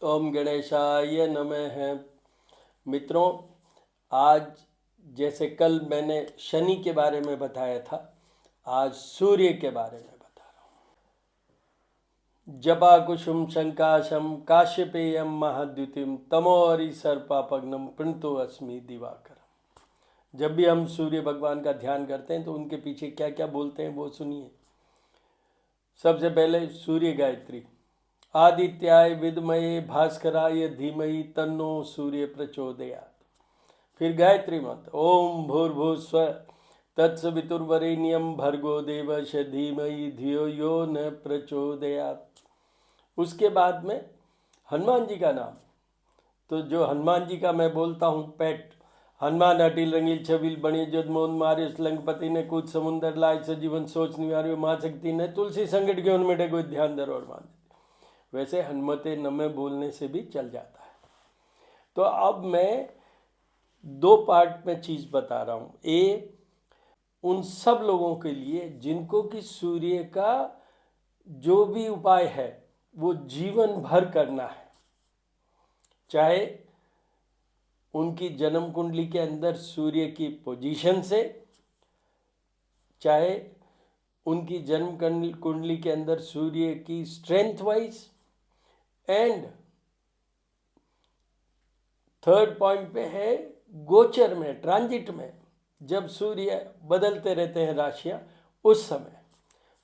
ओम गणेशाय नमः। मित्रों, आज जैसे कल मैंने शनि के बारे में बताया था, आज सूर्य के बारे में बता रहा हूँ। जपा कुसुम शंकाशम काश्यपेयम महाद्युतिम तमोहरि सर्पापग्नम प्रणतो अस्मि दिवाकरम। जब भी हम सूर्य भगवान का ध्यान करते हैं तो उनके पीछे क्या क्या बोलते हैं वो सुनिए। सबसे पहले सूर्य गायत्री, आदित्याय विद्महे भास्कराय धीमहि तन्नो सूर्य प्रचोदयात्। फिर गायत्री मंत्र, ओम भूर्भुवस्सुवः तत्सवितुर्वरेण्यं भर्गो देवस्य धीमहि धियो यो न प्रचोदयात्। उसके बाद में हनुमान जी का नाम, तो जो हनुमान जी का मैं बोलता हूँ पेट, हनुमान अटिल रंगील छबील बणी जोधमोहन मारिस लंकपति ने कूद समुंदर लाए सजीवन सोच निवार्य माँ शक्ति ने तुलसी संकट के उनमें कोई ध्यान धरो और मान। वैसे हनुमते नमे बोलने से भी चल जाता है। तो अब मैं दो पार्ट में चीज़ बता रहा हूँ। उन सब लोगों के लिए जिनको कि सूर्य का जो भी उपाय है वो जीवन भर करना है, चाहे उनकी जन्म कुंडली के अंदर सूर्य की पोजीशन से, चाहे उनकी जन्म कुंडली के अंदर सूर्य की strength wise, and third point पे है गोचर में, ट्रांजिट में, जब सूर्य बदलते रहते हैं राशियां उस समय।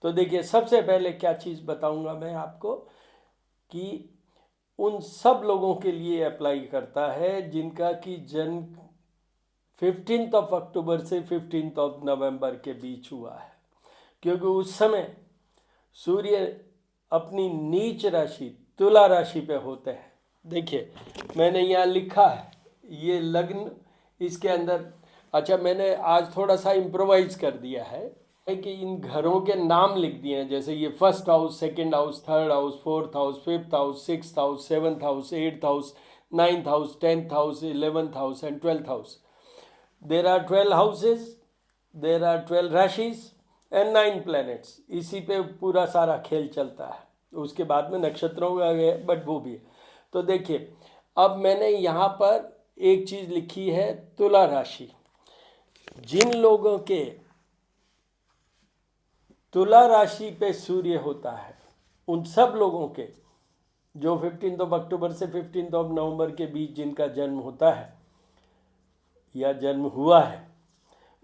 तो देखिए, सबसे पहले क्या चीज़ बताऊंगा मैं आपको कि उन सब लोगों के लिए अप्लाई करता है जिनका कि जन्म 15 अक्टूबर से 15 नवंबर के बीच हुआ है, क्योंकि उस समय सूर्य अपनी नीच राशि तुला राशि पे होते हैं। देखिए, मैंने यहाँ लिखा है ये लग्न, इसके अंदर अच्छा मैंने आज थोड़ा सा इम्प्रोवाइज कर दिया है कि इन घरों के नाम लिख दिए हैं, जैसे ये first house, second house, third house, fourth house, fifth house, sixth house, seventh house, eighth house, ninth house, 10th house, 11th house and 12th house. There are 12 houses, there are 12 राशिज एंड 9 प्लैनेट्स। इसी पे पूरा सारा खेल चलता है। उसके बाद में नक्षत्रों का है, बट वो भी है। तो देखिए, अब मैंने यहाँ पर एक चीज़ लिखी है, तुला राशि। जिन लोगों के तुला राशि पे सूर्य होता है, उन सब लोगों के जो 15 अक्टूबर से 15 नवंबर के बीच जिनका जन्म होता है या जन्म हुआ है,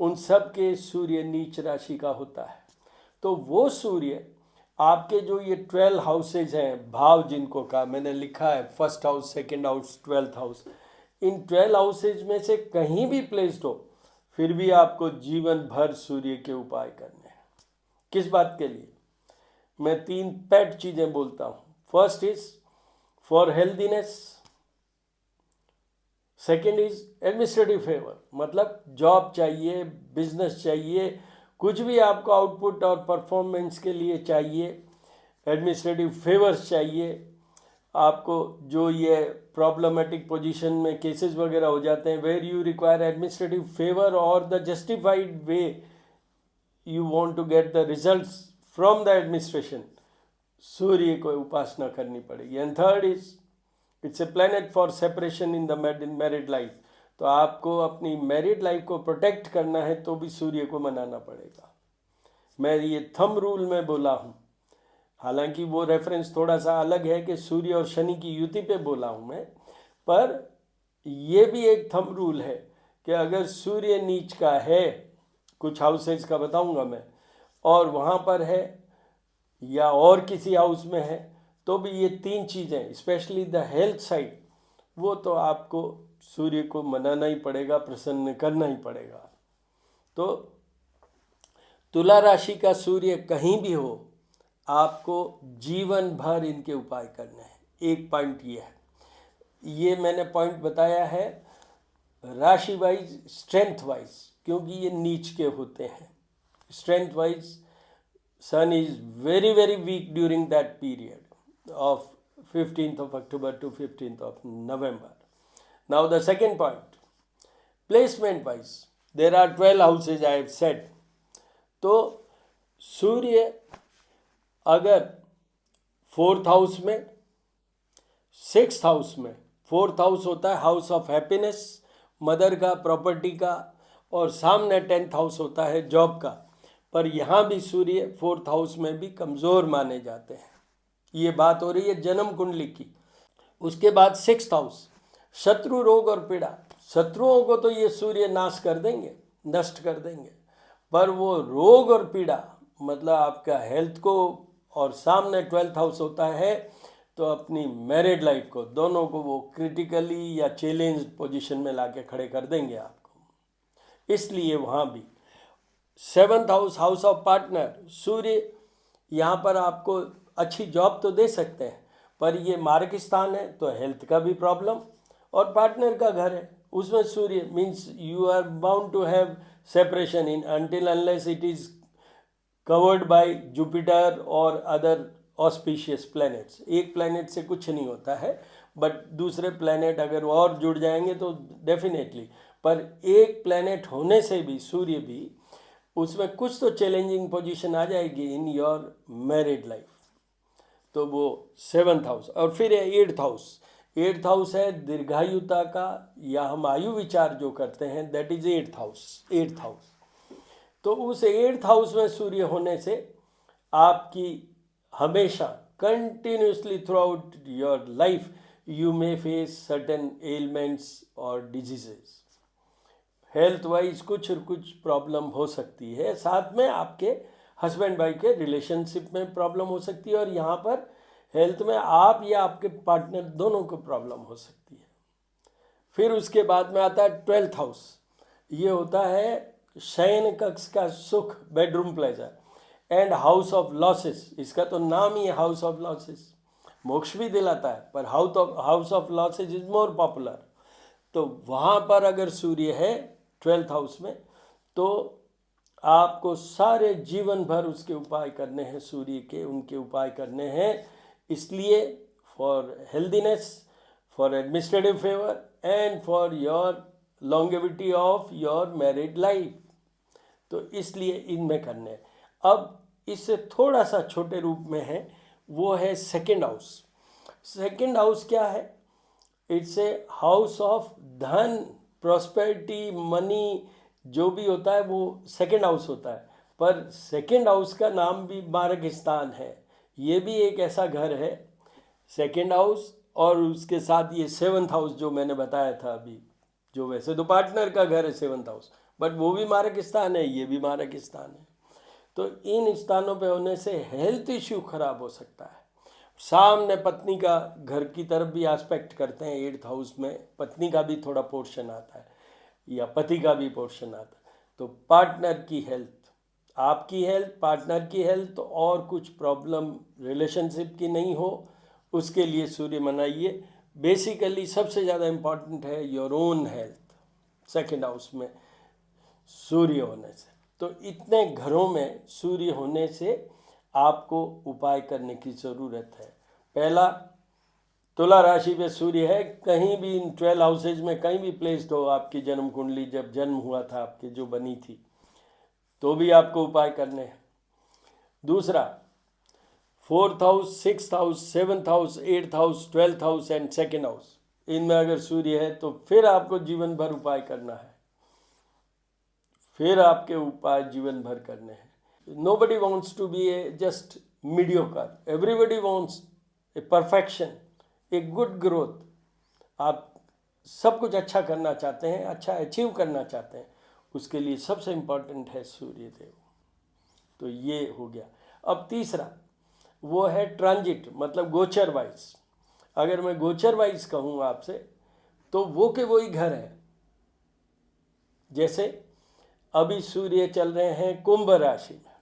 उन सब के सूर्य नीच राशि का होता है। तो वो सूर्य आपके जो ये 12 हाउसेज हैं, भाव जिनको का मैंने लिखा है, first house, second house, 12th house, इन 12 हाउसेज में से कहीं भी प्लेस्ड हो, फिर भी आपको जीवन भर सूर्य के उपाय करने हैं। किस बात के लिए? मैं 3 पेट चीज़ें बोलता हूँ। First is for healthiness, second is administrative favour, मतलब जॉब चाहिए, बिजनेस चाहिए, कुछ भी आपको आउटपुट और परफॉर्मेंस के लिए चाहिए, एडमिनिस्ट्रेटिव फेवर्स चाहिए आपको। जो ये प्रॉब्लमेटिक पोजीशन में केसेस वगैरह हो जाते हैं, where you require administrative favour और the justified way you want to get the results from the administration, सूर्य को उपासना करनी पड़ेगी। And third is it's a planet for separation in the married life. तो आपको अपनी मैरिड लाइफ को प्रोटेक्ट करना है तो भी सूर्य को मनाना पड़ेगा। मैं ये थंब रूल में बोला हूँ, हालांकि वो रेफरेंस थोड़ा सा अलग है कि सूर्य और शनि की युति पे बोला हूँ मैं, पर ये भी एक थंब रूल है कि अगर सूर्य नीच का है, कुछ हाउसेज का बताऊंगा मैं, और वहाँ पर है या और किसी हाउस में है, तो भी ये 3 चीज़ें, स्पेशली द हेल्थ साइड, वो तो आपको सूर्य को मनाना ही पड़ेगा, प्रसन्न करना ही पड़ेगा। तो तुला राशि का सूर्य कहीं भी हो, आपको जीवन भर इनके उपाय करने हैं। एक पॉइंट ये है, ये मैंने पॉइंट बताया है राशि वाइज, स्ट्रेंथ वाइज, क्योंकि ये नीच के होते हैं। Strength wise sun is very very weak during that period of 15th of October to 15th of November. Now the second point, placement wise, there are 12 houses I have said. तो सूर्य अगर 4th house में, sixth house में, fourth house होता है house of happiness, mother का, property का, और सामने 10th हाउस होता है जॉब का। पर यहाँ भी सूर्य फोर्थ हाउस में भी कमज़ोर माने जाते हैं। ये बात हो रही है जन्म कुंडली की। उसके बाद सिक्स्थ हाउस, शत्रु, रोग और पीड़ा। शत्रुओं को तो ये सूर्य नाश कर देंगे, नष्ट कर देंगे, पर वो रोग और पीड़ा मतलब आपका हेल्थ को, और सामने 12th हाउस होता है तो अपनी मैरिड लाइफ को, दोनों को वो क्रिटिकली या चैलेंज पोजीशन में लाके खड़े कर देंगे आपको। इसलिए वहाँ भी 7th house, house of partner, सूर्य यहाँ पर आपको अच्छी जॉब तो दे सकते हैं, पर ये मार्ग स्थान है तो हेल्थ का भी प्रॉब्लम, और पार्टनर का घर है उसमें सूर्य, means you are bound to have separation in until unless it is covered by Jupiter और अदर ऑस्पिशियस प्लैनेट्स। एक प्लैनेट से कुछ नहीं होता है, बट दूसरे प्लैनेट अगर और जुड़ जाएंगे तो डेफिनेटली, पर एक प्लैनेट होने से भी सूर्य भी उसमें कुछ तो चैलेंजिंग पोजीशन आ जाएगी इन योर मैरिड लाइफ। तो वो 7th हाउस। और फिर है 8th हाउस। 8th हाउस है दीर्घायुता का, या हम आयु विचार जो करते हैं, that is 8th house. 8th house, तो उस 8th हाउस में सूर्य होने से आपकी हमेशा continuously through out your life you may face certain elements और डिजीजेस। हेल्थ वाइज कुछ प्रॉब्लम हो सकती है, साथ में आपके हस्बैंड वाइफ के रिलेशनशिप में प्रॉब्लम हो सकती है, और यहाँ पर हेल्थ में आप या आपके पार्टनर दोनों को प्रॉब्लम हो सकती है। फिर उसके बाद में आता है 12th हाउस। ये होता है शयन कक्ष का सुख, bedroom pleasure, and house of losses. इसका तो नाम ही है हाउस ऑफ लॉसेस, मोक्ष भी दिलाता है, पर house of losses is more popular. तो वहाँ पर अगर सूर्य है 12th हाउस में, तो आपको सारे जीवन भर उसके उपाय करने हैं, सूर्य के उनके उपाय करने हैं। इसलिए for healthiness, for administrative favour, and for your longevity of your married life, तो इसलिए इनमें करने हैं। अब इससे थोड़ा सा छोटे रूप में है, वो है 2nd हाउस। 2nd हाउस क्या है? इट्स ए हाउस ऑफ धन, प्रॉस्पेरिटी, मनी, जो भी होता है वो 2nd हाउस होता है। पर 2nd हाउस का नाम भी मार्ग स्थान है, ये भी एक ऐसा घर है 2nd हाउस, और उसके साथ ये 7th हाउस जो मैंने बताया था अभी, जो वैसे तो पार्टनर का घर है 7th हाउस, बट वो भी मार्ग स्थान है, ये भी मार्ग स्थान है। तो इन स्थानों पे होने से हेल्थ इश्यू खराब हो सकता है। सामने पत्नी का घर की तरफ भी एस्पेक्ट करते हैं 8th हाउस में, पत्नी का भी थोड़ा पोर्शन आता है या पति का भी पोर्शन आता है। तो पार्टनर की हेल्थ, आपकी हेल्थ, पार्टनर की हेल्थ, और कुछ प्रॉब्लम रिलेशनशिप की नहीं हो, उसके लिए सूर्य मनाइए। बेसिकली सबसे ज़्यादा इम्पॉर्टेंट है your own health, 2nd house में सूर्य होने से। तो इतने घरों में सूर्य होने से आपको उपाय करने की ज़रूरत है। पहला, तुला राशि में सूर्य है, कहीं भी इन 12 हाउसेज में कहीं भी प्लेस्ड हो आपकी जन्म कुंडली, जब जन्म हुआ था आपके जो बनी थी, तो भी आपको उपाय करने हैं। दूसरा, 4th house, 6th house, 7th house, 8th house, 12th house and 2nd house, इनमें अगर सूर्य है तो फिर आपको जीवन भर उपाय करना है, फिर आपके उपाय जीवन भर करने हैं। Nobody wants to be a just mediocre. Everybody wants a perfection, a good growth. आप सब कुछ अच्छा करना चाहते हैं, अच्छा अचीव करना चाहते हैं, उसके लिए सबसे इम्पोर्टेंट है सूर्य देव। तो ये हो गया। अब तीसरा वो है ट्रांजिट, मतलब गोचर वाइज। अगर मैं गोचर वाइज कहूँ आपसे, तो वो के वही घर है। जैसे अभी सूर्य चल रहे हैं कुंभ राशि में,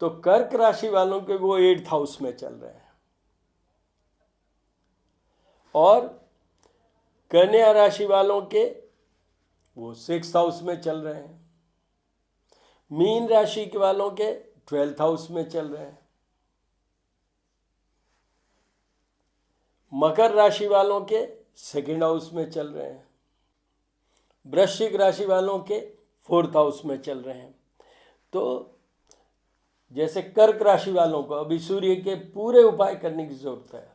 तो कर्क राशि वालों के वो 8th हाउस में चल रहे हैं, और कन्या राशि वालों के वो 6th हाउस में चल रहे हैं, मीन राशि के वालों के 12th हाउस में चल रहे हैं, मकर राशि वालों के 2nd हाउस में चल रहे हैं, वृश्चिक राशि वालों के 4th हाउस में चल रहे हैं। तो जैसे कर्क राशि वालों को अभी सूर्य के पूरे उपाय करने की जरूरत है।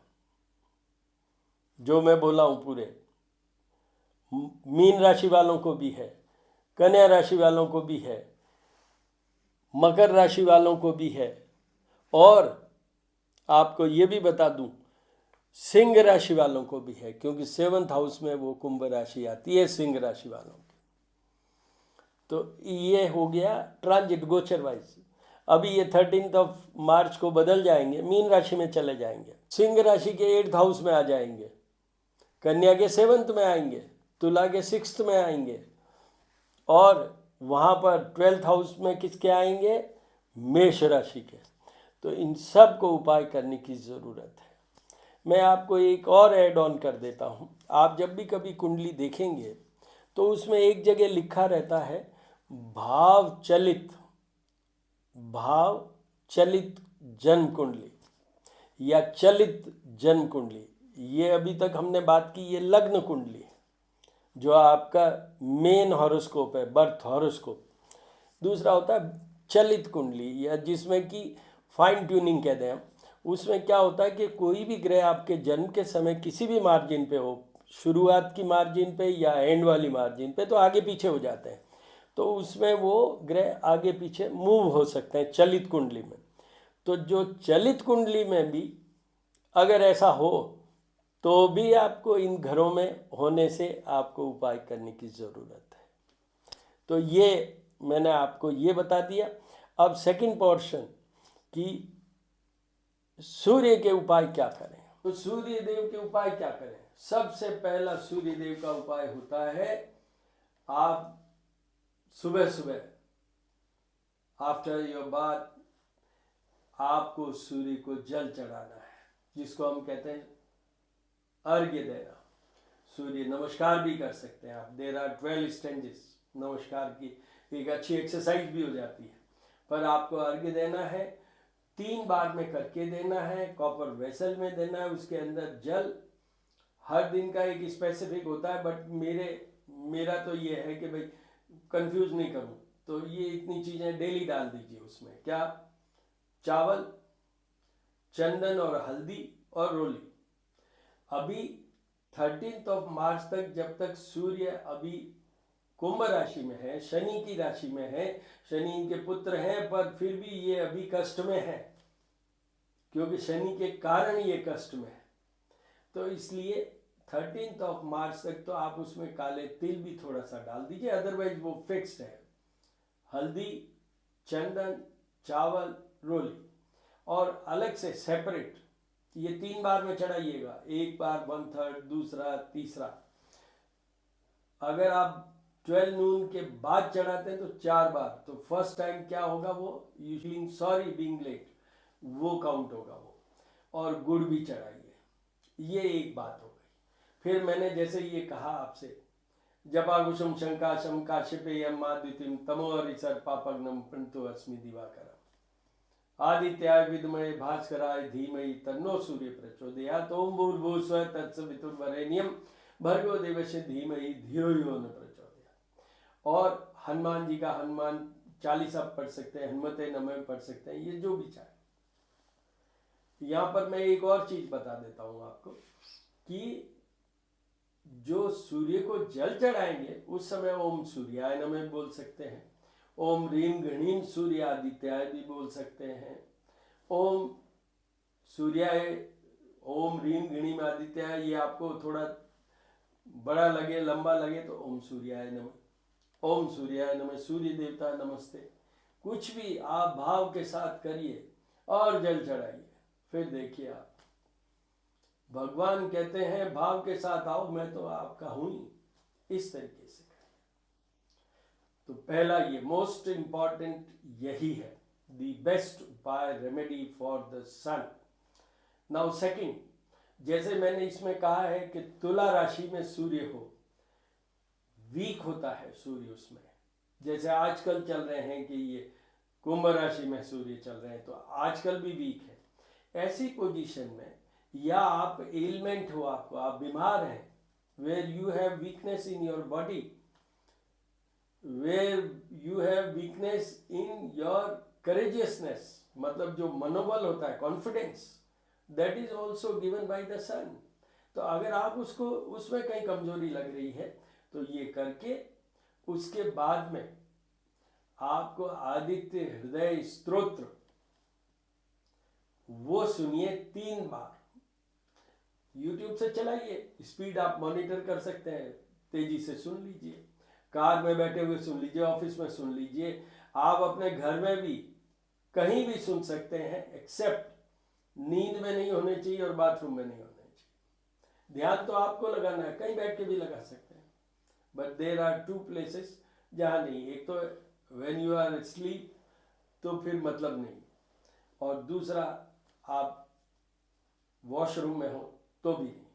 जो मैं बोला हूँ पूरे, मीन राशि वालों को भी है, कन्या राशि वालों को भी है, मकर राशि वालों को भी है, और आपको ये भी बता दूं सिंह राशि वालों को भी है, क्योंकि 7th हाउस में वो कुंभ राशि आती है सिंह राशि वालों की। तो ये हो गया ट्रांजिट गोचर वाइज। अभी ये 13 मार्च को बदल जाएंगे, मीन राशि में चले जाएंगे, सिंह राशि के 8th हाउस में आ जाएंगे, कन्या के 7th में आएंगे, तुला के 6th में आएंगे, और वहाँ पर 12th हाउस में किसके आएंगे, मेष राशि के। तो इन सब को उपाय करने की ज़रूरत है। मैं आपको एक और ऐड ऑन कर देता हूँ। आप जब भी कभी कुंडली देखेंगे तो उसमें एक जगह लिखा रहता है भाव चलित जन्म कुंडली या चलित जन्म कुंडली। ये अभी तक हमने बात की, ये लग्न कुंडली है जो आपका मेन हॉरोस्कोप है, बर्थ हॉरोस्कोप। दूसरा होता है चलित कुंडली, या जिसमें कि फाइन ट्यूनिंग कहते हैं हम। उसमें क्या होता है कि कोई भी ग्रह आपके जन्म के समय किसी भी मार्जिन पे हो, शुरुआत की मार्जिन पे या एंड वाली मार्जिन पे, तो आगे पीछे हो जाते हैं। तो उसमें वो ग्रह आगे पीछे मूव हो सकते हैं चलित कुंडली में। तो जो चलित कुंडली में भी अगर ऐसा हो तो भी आपको इन घरों में होने से आपको उपाय करने की ज़रूरत है। तो ये मैंने आपको ये बता दिया। अब सेकंड पोर्शन कि सूर्य के उपाय क्या करें। तो सूर्य देव के उपाय क्या करें। सबसे पहला सूर्य देव का उपाय होता है, आप सुबह सुबह आफ्टर योर बाथ आपको सूर्य को जल चढ़ाना है, जिसको हम कहते हैं अर्घ्य देना। सूर्य नमस्कार भी कर सकते हैं आप। There are 12 stages. नमस्कार की एक अच्छी एक्सरसाइज भी हो जाती है, पर आपको अर्घ्य देना है। 3 बार में करके देना है, कॉपर वेसल में देना है, उसके अंदर जल। हर दिन का एक स्पेसिफिक होता है, बट मेरा तो ये है कि भाई कंफ्यूज नहीं करूं, तो ये इतनी चीज़ें डेली डाल दीजिए उसमें। क्या, चावल, चंदन और हल्दी और रोली। अभी 13 मार्च तक, जब तक सूर्य अभी कुंभ राशि में है, शनि की राशि में है, शनि इनके पुत्र हैं, पर फिर भी ये अभी कष्ट में है, क्योंकि शनि के कारण ये कष्ट में है। तो इसलिए 13 मार्च तक तो आप उसमें काले तिल भी थोड़ा सा डाल दीजिए, अदरवाइज वो फिक्स्ड है। हल्दी, चंदन, चावल, रोली, और अलग से सेपरेट ये 3 बार में चढ़ाइएगा। एक बार 1/3, दूसरा, तीसरा। अगर आप 12 नून के बाद चढ़ाते हैं तो 4 बार। तो फर्स्ट टाइम क्या होगा, वो यूजली सॉरी बीइंग लेट, वो काउंट होगा वो। और गुड़ भी चढ़ाइए। ये एक बात हो गई। फिर मैंने जैसे ये कहा आपसे, जपाकुसुम शंकाशम काश्यपेयम माद्युतिम तमोहरिसर पापग्नम प्रणतो अस्मि दिवाकरम आदित्याय विद्महे भास्कराय धीमहि तन्नो सूर्य प्रचोदयात्। ओम भूर्भुवस्सुवः तत्सवितुर्वरेण्यं भर्गो देवस्य धीमहि धियो यो न प्रचोदयात्। और हनुमान जी का हनुमान चालीसा पढ़ सकते हैं, हनुमते नमः पढ़ सकते हैं, ये जो भी चाहे। यहाँ पर मैं एक और चीज बता देता हूँ आपको कि जो सूर्य को जल चढ़ाएंगे उस समय ओम सूर्याय नमः बोल सकते हैं, ओम ह्रीम गणीम सूर्य आदित्याय भी बोल सकते हैं, ओम सूर्याय, ओम ह्रीम गणीम आदित्याय। ये आपको थोड़ा बड़ा लगे, लंबा लगे तो ओम सूर्याय नमः, ओम सूर्याय नमः, सूर्य देवता नमस्ते। कुछ भी आप भाव के साथ करिए और जल चढ़ाइए। फिर देखिए आप, भगवान कहते हैं भाव के साथ आओ, मैं तो आपका हूं ही। इस तरीके से करें। तो पहला ये मोस्ट इंपॉर्टेंट यही है, द बेस्ट उपाय, remedy for the sun. Now second, जैसे मैंने इसमें कहा है कि तुला राशि में सूर्य हो, वीक होता है सूर्य उसमें। जैसे आजकल चल रहे हैं कि ये कुंभ राशि में सूर्य चल रहे हैं, तो आजकल भी वीक है। ऐसी पोजीशन में, या आप एलिमेंट हो, आपको, आप बीमार हैं, where you have weakness in your body, where you have weakness in your courageousness, मतलब जो मनोबल होता है, confidence, that is also given by the sun. तो अगर आप उसको उसमें कहीं कमजोरी लग रही है तो ये करके उसके बाद में आपको आदित्य हृदय स्तोत्र वो सुनिए 3 बार। YouTube से चलाइए, स्पीड आप मॉनिटर कर सकते हैं, तेजी से सुन लीजिए, कार में बैठे हुए सुन लीजिए, ऑफिस में सुन लीजिए, आप अपने घर में भी कहीं भी सुन सकते हैं, एक्सेप्ट नींद में नहीं होने चाहिए और बाथरूम में नहीं होने चाहिए। ध्यान तो आपको लगाना है, कहीं बैठ के भी लगा सकते हैं, बट देर आर 2 प्लेसेस जहाँ नहीं। एक तो व्हेन यू आर स्लीप तो फिर मतलब नहीं, और दूसरा आप वॉशरूम में हो तो भी नहीं।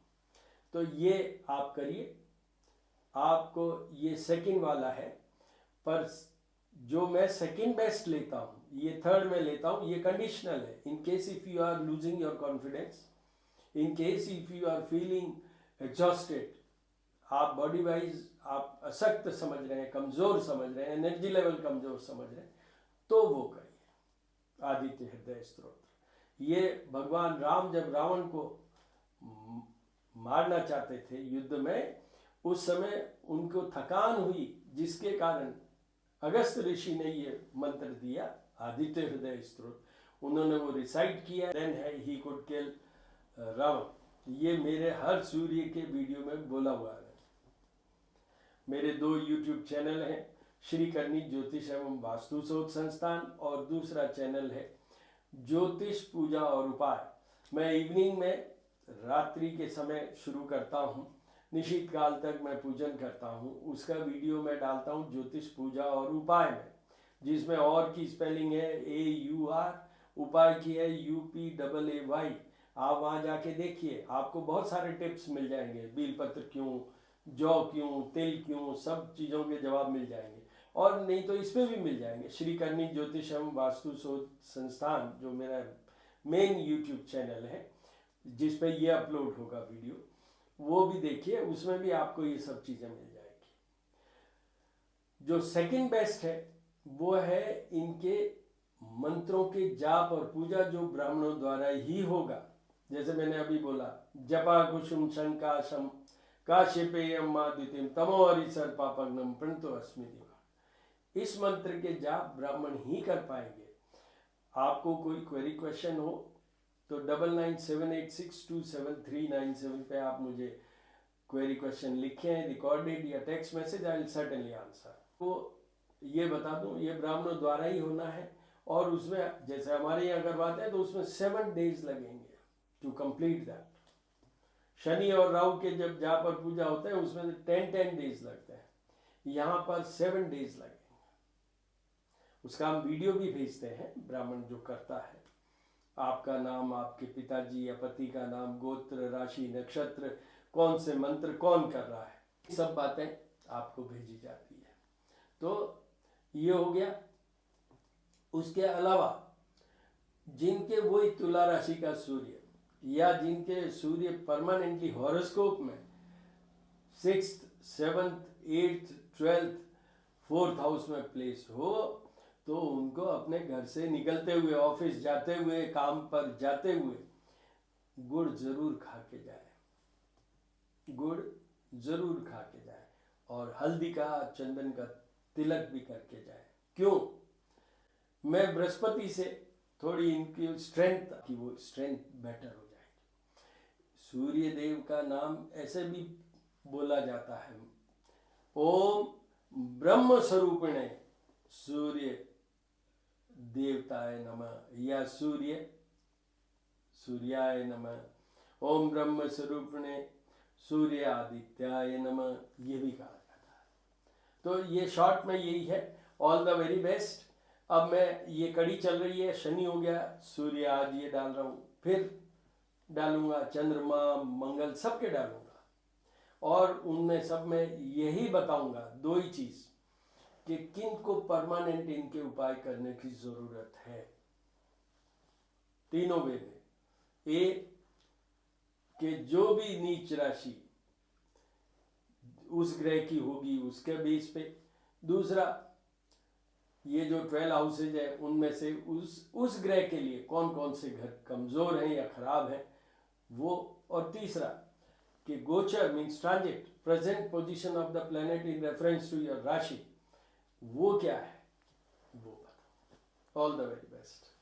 तो ये आप करिए, आपको ये सेकंड वाला है, पर जो मैं सेकंड बेस्ट लेता हूँ, ये थर्ड में लेता हूँ, ये कंडीशनल है। In case if you are losing your confidence, in case if you are feeling exhausted, आप बॉडी वाइज आप अशक्त समझ रहे हैं, कमजोर समझ रहे हैं, एनर्जी लेवल कमजोर समझ रहे हैं, तो वो करिए आदित्य हृदय स्तोत्र। ये भगवान राम जब रावण को मारना चाहते थे युद्ध में, उस समय उनको थकान हुई, जिसके कारण अगस्त ऋषि ने ये मंत्र दिया आदित्य हृदय स्तोत्र, उन्होंने वो रिसाइट किया, then he could kill Ravana. ये मेरे हर सूर्य के वीडियो में बोला हुआ है। मेरे 2 YouTube चैनल हैं, श्री करनी ज्योतिष एवं वास्तु शोध संस्थान, और दूसरा चैनल है ज्योतिष पूजा और उपाय। मैं इवनिंग में रात्रि के समय शुरू करता हूँ, निश्चित काल तक मैं पूजन करता हूँ, उसका वीडियो मैं डालता हूँ ज्योतिष पूजा और उपाय में, जिसमें और की स्पेलिंग है AUR, उपाय की है UPAAY। आप वहाँ जाके देखिए, आपको बहुत सारे टिप्स मिल जाएंगे, बेलपत्र क्यों, जौ क्यों, तिल क्यों, सब चीज़ों के जवाब मिल जाएंगे। और नहीं तो इसमें भी मिल जाएंगे, श्री करनी ज्योतिष एवं वास्तु शोध संस्थान जो मेरा मेन YouTube चैनल है, जिस पे ये अपलोड होगा वीडियो, वो भी देखिए, उसमें भी आपको ये सब चीज़ें मिल जाएगी। जो सेकंड बेस्ट है वो है इनके मंत्रों के जाप और पूजा, जो ब्राह्मणों द्वारा ही होगा। जैसे मैंने अभी बोला, जपा कुसुम शंकाशम काश्यपेयम द्वितीयम तमो हरिसर पापग्नम प्रणतो अस्मि दिवा। इस मंत्र के जाप ब्राह्मण ही कर पाएंगे। आपको कोई क्वेरी क्वेश्चन हो तो 9978627397 पे आप मुझे क्वेरी क्वेश्चन लिखें, रिकॉर्डेड या text message, I will certainly answer. तो ये बता दूं, ये ब्राह्मणों द्वारा ही होना है, और उसमें जैसे हमारे यहाँ अगर बात है तो उसमें 7 डेज लगेंगे टू कंप्लीट दैट। शनि और राहु के जब जाप और पूजा होते हैं उसमें 10 डेज लगते हैं, यहाँ पर 7 डेज लगेंगे। उसका हम वीडियो भी भेजते हैं, ब्राह्मण जो करता है, आपका नाम, आपके पिताजी या पति का नाम, गोत्र, राशि, नक्षत्र, कौन से मंत्र कौन कर रहा है, सब बातें आपको भेजी जाती है। तो ये हो गया। उसके अलावा जिनके वही तुला राशि का सूर्य, या जिनके सूर्य परमानेंटली हॉरोस्कोप में 6th, 7th, 8th, 12th, 4th house में प्लेस हो, तो उनको अपने घर से निकलते हुए, ऑफिस जाते हुए, काम पर जाते हुए गुड़ जरूर खा के जाए, गुड़ जरूर खा के जाए, और हल्दी का, चंदन का तिलक भी करके जाए। क्यों? मैं बृहस्पति से थोड़ी इनकी स्ट्रेंथ, की वो स्ट्रेंथ बेटर हो जाएगी। सूर्य देव का नाम ऐसे भी बोला जाता है, ओम ब्रह्म स्वरूपिणे सूर्य देवताय नमः, या सूर्याय नमः, ओम ब्रह्म स्वरूपिणे सूर्य आदित्याय नमः, ये भी कहा जाता है। तो ये शॉर्ट में यही है। All the very best. अब मैं, ये कड़ी चल रही है, शनि हो गया, सूर्य आज ये डाल रहा हूँ, फिर डालूंगा चंद्रमा, मंगल, सबके डालूंगा, और उनमें सब में यही बताऊंगा 2 ही चीज, कि किन को परमानेंट इनके उपाय करने की जरूरत है, तीनों वे में। ए कि जो भी नीच राशि उस ग्रह की होगी उसके बेस पे। दूसरा, ये जो 12 हाउसेज है उनमें से उस ग्रह के लिए कौन कौन से घर कमजोर हैं या खराब हैं वो। और तीसरा, कि गोचर means transit, present position of the planet in reference to your rashi, वो क्या है वो बताओ। All the very best.